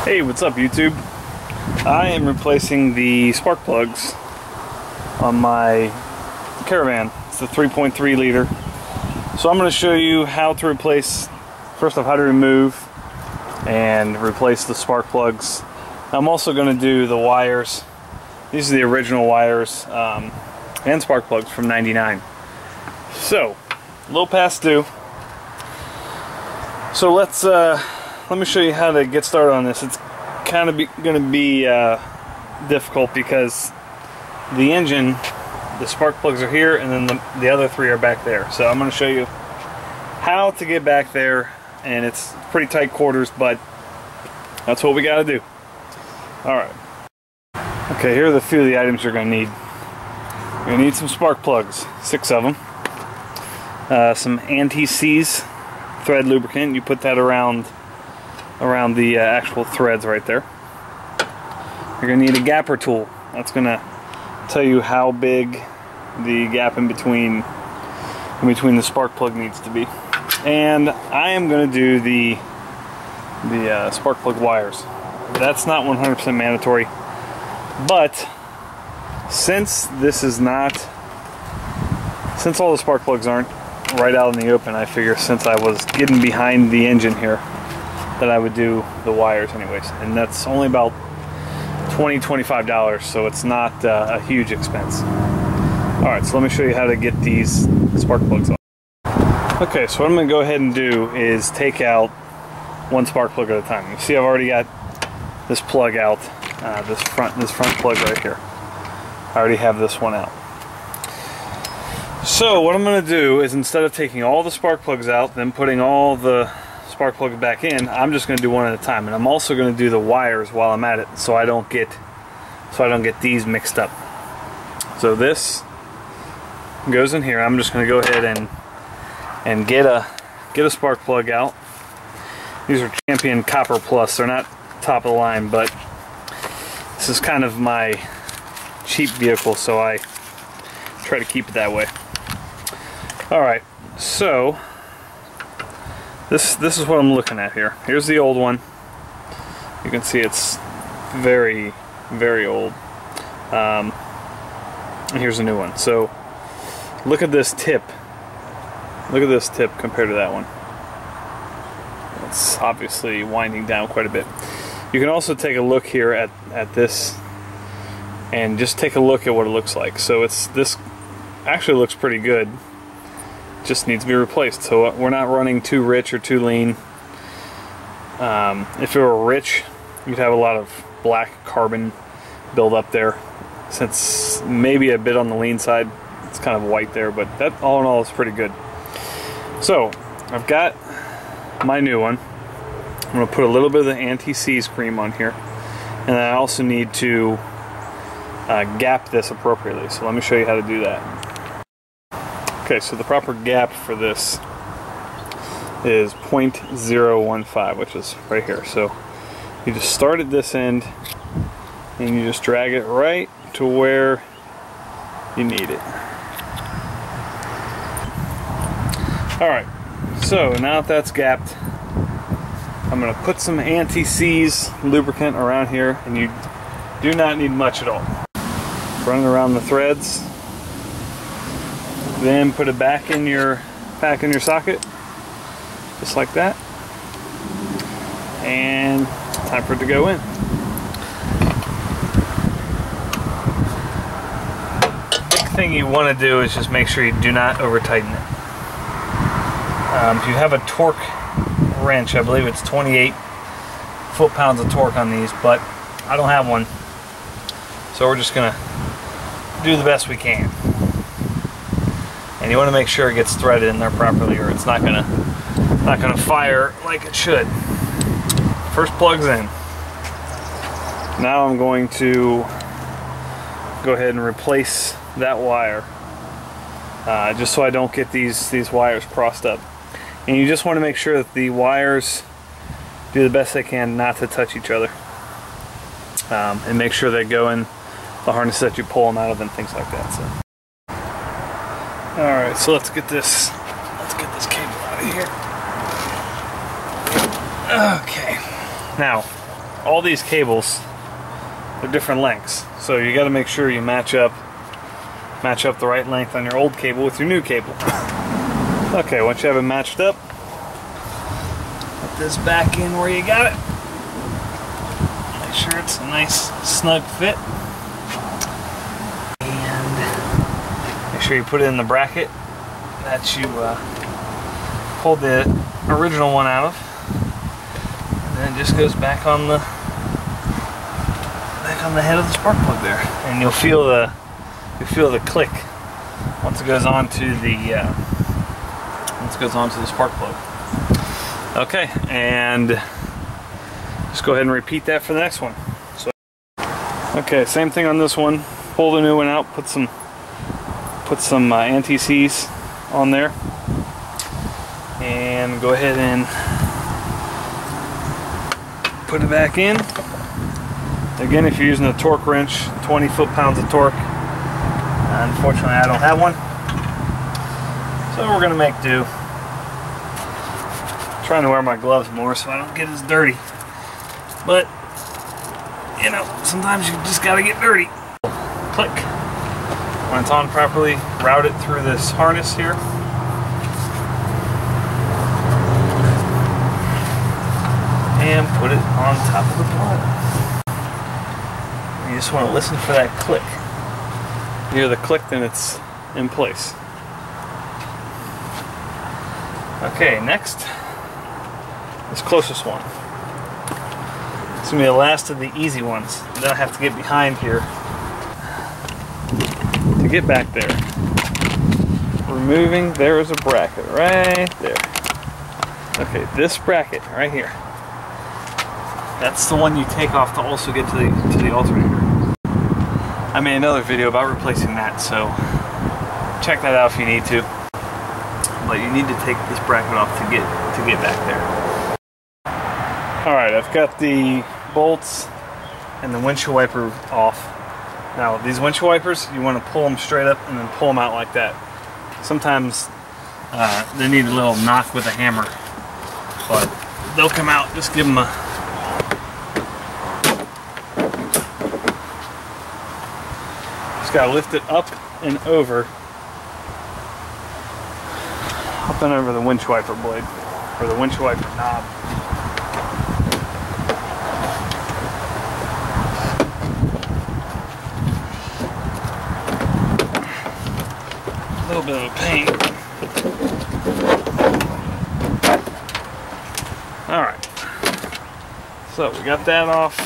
Hey, what's up YouTube? I am replacing the spark plugs on my Caravan. It's the 3.3 liter. So I'm going to show you how to replace, first off, how to remove and replace the spark plugs. I'm also going to do the wires. These are the original wires and spark plugs from '99. So, a little past due. So let me show you how to get started on this. It's kind of going to be difficult because the engine, the spark plugs are here, and then the other three are back there. So I'm going to show you how to get back there, and it's pretty tight quarters, but that's what we got to do. Alright. Okay, here are the few of the items you're going to need. You're going to need some spark plugs, 6 of them. Some anti-seize thread lubricant. You put that around the actual threads right there. You're going to need a gapper tool. That's going to tell you how big the gap in between the spark plug needs to be. And I am going to do the spark plug wires. That's not 100% mandatory, but since all the spark plugs aren't right out in the open, I figure since I was getting behind the engine here that I would do the wires anyways, and that's only about $20–25, so it's not a huge expense. Alright, so let me show you how to get these spark plugs off. Okay, so what I'm going to go ahead and do is take out one spark plug at a time. You see I've already got this plug out, this front plug right here. I already have this one out. So what I'm going to do is, instead of taking all the spark plugs out, then putting all the spark plugs back in, I'm just going to do one at a time, and I'm also going to do the wires while I'm at it, so I don't get these mixed up. So this goes in here. I'm just going to go ahead and get a spark plug out. These are Champion Copper Plus. They're not top of the line, but this is kind of my cheap vehicle, so I try to keep it that way. Alright, so this is what I'm looking at here. Here's the old one. You can see it's very, very old. And here's a new one. So look at this tip. Look at this tip compared to that one. It's obviously winding down quite a bit. You can also take a look here at this and just take a look at what it looks like. So this actually looks pretty good. Just needs to be replaced. So we're not running too rich or too lean. If it were rich, you'd have a lot of black carbon build up there. Since maybe a bit on the lean side, it's kind of white there, but that all in all is pretty good. So I've got my new one. I'm going to put a little bit of the anti-seize cream on here, and then I also need to gap this appropriately. So let me show you how to do that. Okay, so the proper gap for this is 0.015, which is right here. So you just start at this end and you just drag it right to where you need it. Alright, so now that that's gapped, I'm going to put some anti-seize lubricant around here, and you do not need much at all. Run it around the threads, then put it back in your socket, just like that, and time for it to go in. Big thing you want to do is just make sure you do not over tighten it. If you have a torque wrench, I believe it's 28 foot-pounds of torque on these, but I don't have one, so we're just gonna do the best we can. And you want to make sure it gets threaded in there properly, or it's not gonna fire like it should. First plug's in. Now I'm going to go ahead and replace that wire, just so I don't get these wires crossed up. And you just want to make sure that the wires do the best they can not to touch each other, and make sure they go in the harness that you pull them out of and things like that. So. Alright, so let's get this cable out of here. Okay. Now, all these cables are different lengths, so you got to make sure you match up the right length on your old cable with your new cable. Okay, once you have it matched up, put this back in where you got it. Make sure it's a nice snug fit, and make sure you put it in the bracket that you pulled the original one out of, and then it just goes back on the head of the spark plug there, and you'll feel the click once it goes onto the spark plug. Okay, and just go ahead and repeat that for the next one. So, okay, same thing on this one. Pull the new one out. Put some anti-seize on there, and go ahead and put it back in. Again, if you're using a torque wrench, 20 foot-pounds of torque. Unfortunately, I don't have one, so we're gonna make do. I'm trying to wear my gloves more so I don't get as dirty, but you know, sometimes you just gotta get dirty. Click. When it's on properly, route it through this harness here. And put it on top of the plug. You just want to listen for that click. You hear the click, then it's in place. Okay, next, this closest one. It's going to be the last of the easy ones. Then I have to get behind here to get back there. Removing, there is a bracket right there. Okay, this bracket right here. That's the one you take off to also get to the alternator. I made another video about replacing that, so check that out if you need to. But you need to take this bracket off to get back there. Alright, I've got the bolts and the windshield wiper off. Now, these windshield wipers, you want to pull them straight up and then pull them out like that. Sometimes they need a little knock with a hammer, but they'll come out. Just give them a just gotta lift it up and over the windshield wiper blade, or the windshield wiper knob. A little bit of a pain. Alright, so we got that off,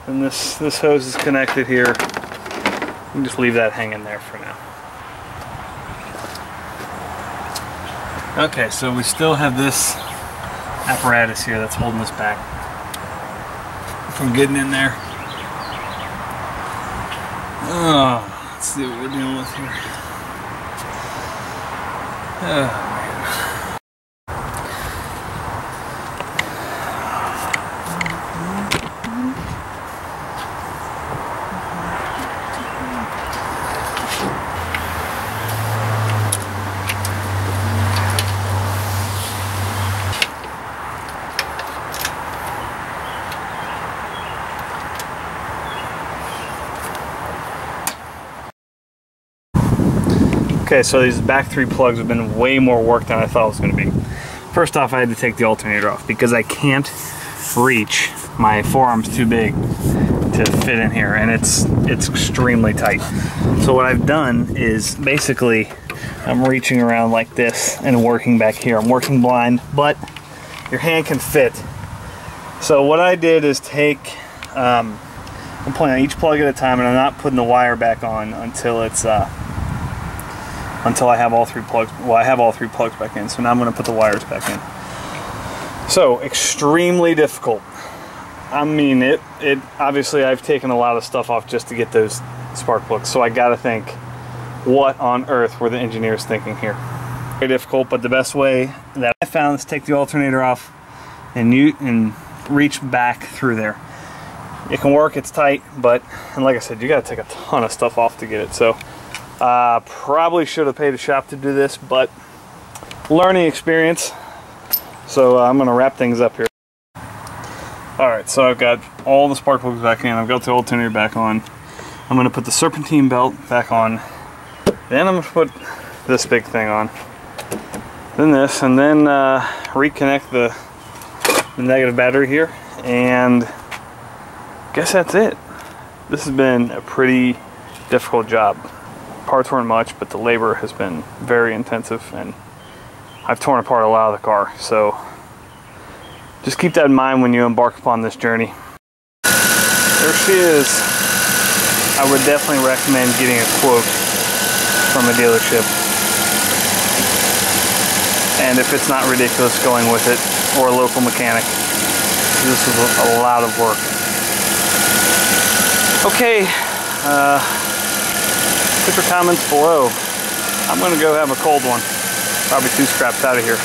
and this hose is connected here. You can just leave that hanging there for now. Okay, so we still have this apparatus here that's holding us back from getting in there. Oh, let's see what we're dealing with here. Oh, man. Okay, so these back three plugs have been way more work than I thought it was going to be. First off, I had to take the alternator off because I can't reach. My forearm's too big to fit in here, and it's extremely tight. So what I've done is basically I'm reaching around like this and working back here. I'm working blind, but your hand can fit. So what I did is take, I'm pulling on each plug at a time, and I'm not putting the wire back on until it's until I have all three plugs. Well, I have all three plugs back in, so now I'm going to put the wires back in. So extremely difficult. I mean, it obviously I've taken a lot of stuff off just to get those spark plugs, so I got to think, what on earth were the engineers thinking here? Very difficult, but the best way that I found is take the alternator off and reach back through there. It can work, it's tight, but, and like I said, you got to take a ton of stuff off to get it. So probably should have paid a shop to do this, but learning experience. So I'm going to wrap things up here. Alright, so I've got all the spark plugs back in. I've got the alternator back on. I'm going to put the serpentine belt back on. Then I'm going to put this big thing on. Then this, and then reconnect the negative battery here. And I guess that's it. This has been a pretty difficult job. Parts weren't much, but the labor has been very intensive, and I've torn apart a lot of the car. So just keep that in mind when you embark upon this journey. There she is. I would definitely recommend getting a quote from a dealership. And if it's not ridiculous, going with it, or a local mechanic. This is a lot of work. Okay, put your comments below. I'm gonna go have a cold one. Probably 2 scraps out of here.